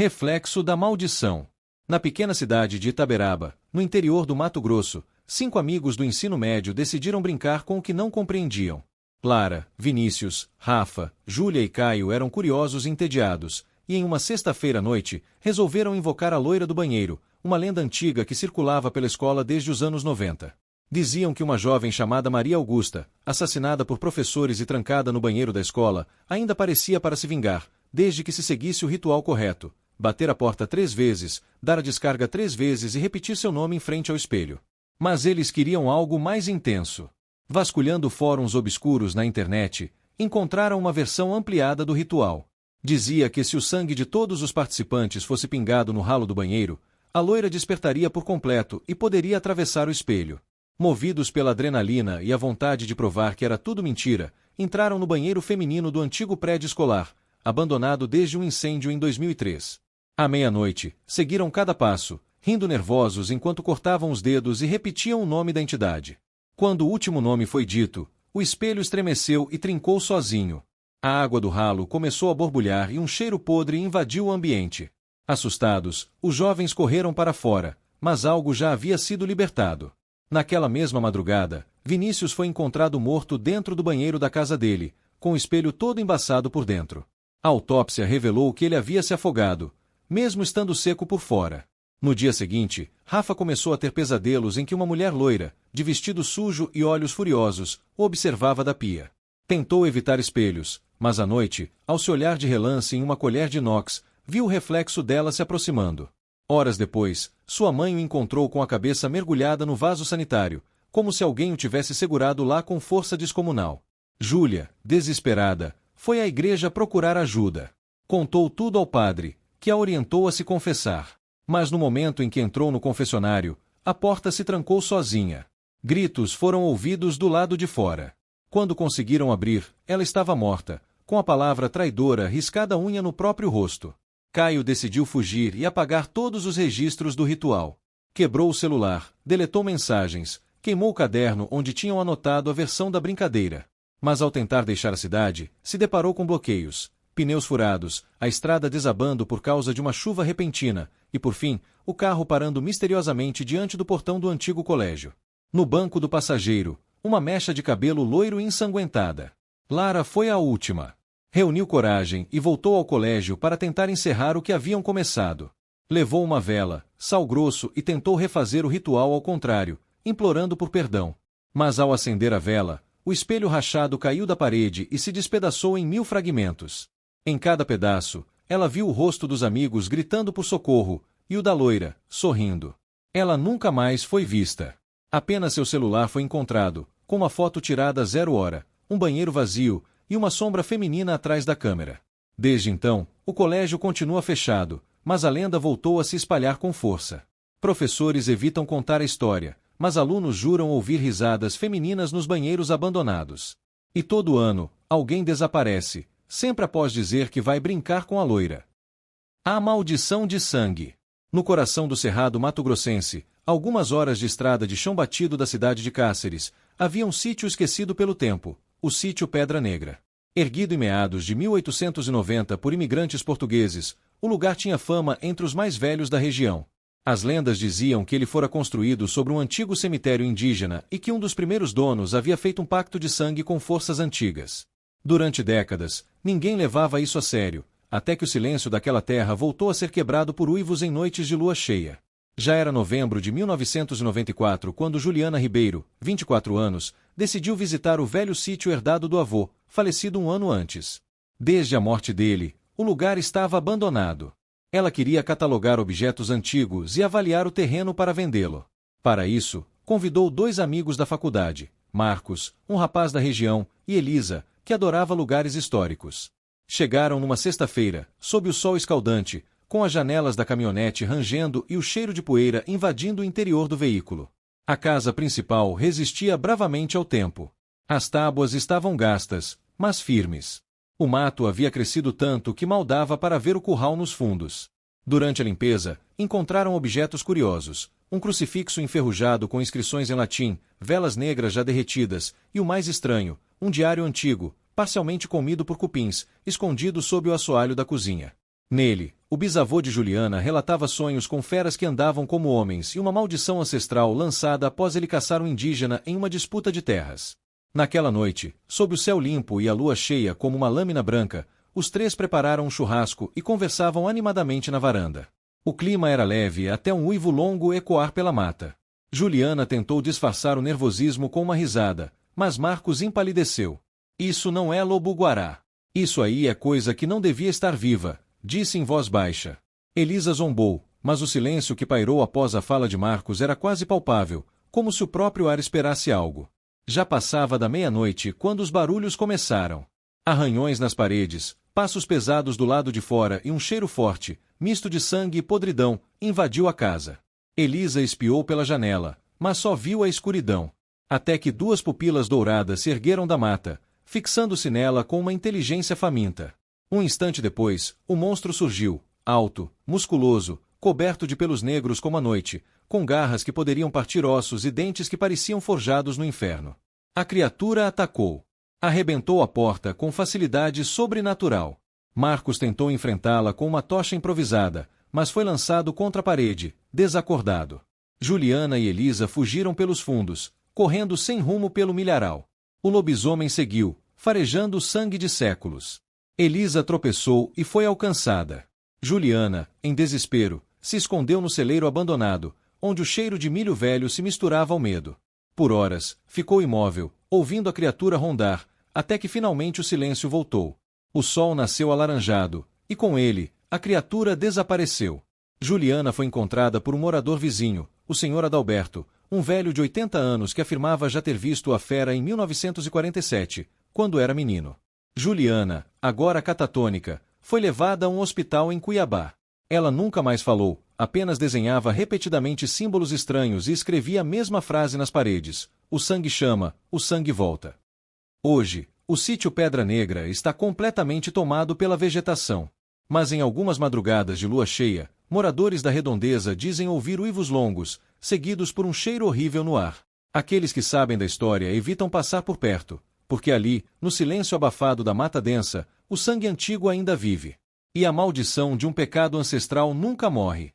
Reflexo da maldição. Na pequena cidade de Itaberaba, no interior do Mato Grosso, 5 amigos do ensino médio decidiram brincar com o que não compreendiam. Lara, Vinícius, Rafa, Júlia e Caio eram curiosos e entediados, e em uma sexta-feira à noite, resolveram invocar a loira do banheiro, uma lenda antiga que circulava pela escola desde os anos 90. Diziam que uma jovem chamada Maria Augusta, assassinada por professores e trancada no banheiro da escola, ainda aparecia para se vingar, desde que se seguisse o ritual correto: bater a porta 3 vezes, dar a descarga 3 vezes e repetir seu nome em frente ao espelho. Mas eles queriam algo mais intenso. Vasculhando fóruns obscuros na internet, encontraram uma versão ampliada do ritual. Dizia que se o sangue de todos os participantes fosse pingado no ralo do banheiro, a loira despertaria por completo e poderia atravessar o espelho. Movidos pela adrenalina e a vontade de provar que era tudo mentira, entraram no banheiro feminino do antigo prédio escolar, abandonado desde um incêndio em 2003. À meia-noite, seguiram cada passo, rindo nervosos enquanto cortavam os dedos e repetiam o nome da entidade. Quando o último nome foi dito, o espelho estremeceu e trincou sozinho. A água do ralo começou a borbulhar e um cheiro podre invadiu o ambiente. Assustados, os jovens correram para fora, mas algo já havia sido libertado. Naquela mesma madrugada, Vinícius foi encontrado morto dentro do banheiro da casa dele, com o espelho todo embaçado por dentro. A autópsia revelou que ele havia se afogado, mesmo estando seco por fora. No dia seguinte, Rafa começou a ter pesadelos em que uma mulher loira, de vestido sujo e olhos furiosos, o observava da pia. Tentou evitar espelhos, mas à noite, ao se olhar de relance em uma colher de inox, viu o reflexo dela se aproximando. Horas depois, sua mãe o encontrou com a cabeça mergulhada no vaso sanitário, como se alguém o tivesse segurado lá com força descomunal. Júlia, desesperada, foi à igreja procurar ajuda. Contou tudo ao padre, que a orientou a se confessar. Mas no momento em que entrou no confessionário, a porta se trancou sozinha. Gritos foram ouvidos do lado de fora. Quando conseguiram abrir, ela estava morta, com a palavra traidora riscada à unha no próprio rosto. Caio decidiu fugir e apagar todos os registros do ritual. Quebrou o celular, deletou mensagens, queimou o caderno onde tinham anotado a versão da brincadeira. Mas ao tentar deixar a cidade, se deparou com bloqueios, pneus furados, a estrada desabando por causa de uma chuva repentina, e por fim, o carro parando misteriosamente diante do portão do antigo colégio. No banco do passageiro, uma mecha de cabelo loiro ensanguentada. Lara foi a última. Reuniu coragem e voltou ao colégio para tentar encerrar o que haviam começado. Levou uma vela, sal grosso e tentou refazer o ritual ao contrário, implorando por perdão. Mas ao acender a vela, o espelho rachado caiu da parede e se despedaçou em 1000 fragmentos. Em cada pedaço, ela viu o rosto dos amigos gritando por socorro, e o da loira, sorrindo. Ela nunca mais foi vista. Apenas seu celular foi encontrado, com uma foto tirada a 0 hora, um banheiro vazio e uma sombra feminina atrás da câmera. Desde então, o colégio continua fechado, mas a lenda voltou a se espalhar com força. Professores evitam contar a história, mas alunos juram ouvir risadas femininas nos banheiros abandonados. E todo ano, alguém desaparece, sempre após dizer que vai brincar com a loira. A maldição de sangue. No coração do cerrado mato-grossense, algumas horas de estrada de chão batido da cidade de Cáceres, havia um sítio esquecido pelo tempo, o sítio Pedra Negra. Erguido em meados de 1890 por imigrantes portugueses, o lugar tinha fama entre os mais velhos da região. As lendas diziam que ele fora construído sobre um antigo cemitério indígena e que um dos primeiros donos havia feito um pacto de sangue com forças antigas. Durante décadas, ninguém levava isso a sério, até que o silêncio daquela terra voltou a ser quebrado por uivos em noites de lua cheia. Já era novembro de 1994 quando Juliana Ribeiro, 24 anos, decidiu visitar o velho sítio herdado do avô, falecido um ano antes. Desde a morte dele, o lugar estava abandonado. Ela queria catalogar objetos antigos e avaliar o terreno para vendê-lo. Para isso, convidou 2 amigos da faculdade, Marcos, um rapaz da região, e Elisa, que adorava lugares históricos. Chegaram numa sexta-feira, sob o sol escaldante, com as janelas da caminhonete rangendo e o cheiro de poeira invadindo o interior do veículo. A casa principal resistia bravamente ao tempo. As tábuas estavam gastas, mas firmes. O mato havia crescido tanto que mal dava para ver o curral nos fundos. Durante a limpeza, encontraram objetos curiosos: um crucifixo enferrujado com inscrições em latim, velas negras já derretidas, e o mais estranho, um diário antigo, parcialmente comido por cupins, escondido sob o assoalho da cozinha. Nele, o bisavô de Juliana relatava sonhos com feras que andavam como homens e uma maldição ancestral lançada após ele caçar um indígena em uma disputa de terras. Naquela noite, sob o céu limpo e a lua cheia como uma lâmina branca, os três prepararam um churrasco e conversavam animadamente na varanda. O clima era leve até um uivo longo ecoar pela mata. Juliana tentou disfarçar o nervosismo com uma risada, mas Marcos empalideceu. Isso não é lobo-guará. Isso aí é coisa que não devia estar viva, disse em voz baixa. Elisa zombou, mas o silêncio que pairou após a fala de Marcos era quase palpável, como se o próprio ar esperasse algo. Já passava da meia-noite quando os barulhos começaram. Arranhões nas paredes, passos pesados do lado de fora e um cheiro forte, misto de sangue e podridão, invadiu a casa. Elisa espiou pela janela, mas só viu a escuridão. Até que duas pupilas douradas se ergueram da mata, fixando-se nela com uma inteligência faminta. Um instante depois, o monstro surgiu, alto, musculoso, coberto de pelos negros como a noite, com garras que poderiam partir ossos e dentes que pareciam forjados no inferno. A criatura atacou. Arrebentou a porta com facilidade sobrenatural. Marcos tentou enfrentá-la com uma tocha improvisada, mas foi lançado contra a parede, desacordado. Juliana e Elisa fugiram pelos fundos, correndo sem rumo pelo milharal. O lobisomem seguiu, farejando sangue de séculos. Elisa tropeçou e foi alcançada. Juliana, em desespero, se escondeu no celeiro abandonado, onde o cheiro de milho velho se misturava ao medo. Por horas, ficou imóvel, ouvindo a criatura rondar, até que finalmente o silêncio voltou. O sol nasceu alaranjado, e com ele, a criatura desapareceu. Juliana foi encontrada por um morador vizinho, o Sr. Adalberto, um velho de 80 anos que afirmava já ter visto a fera em 1947, quando era menino. Juliana, agora catatônica, foi levada a um hospital em Cuiabá. Ela nunca mais falou, apenas desenhava repetidamente símbolos estranhos e escrevia a mesma frase nas paredes: o sangue chama, o sangue volta. Hoje, o sítio Pedra Negra está completamente tomado pela vegetação. Mas em algumas madrugadas de lua cheia, moradores da redondeza dizem ouvir uivos longos, seguidos por um cheiro horrível no ar. Aqueles que sabem da história evitam passar por perto, porque ali, no silêncio abafado da mata densa, o sangue antigo ainda vive. E a maldição de um pecado ancestral nunca morre.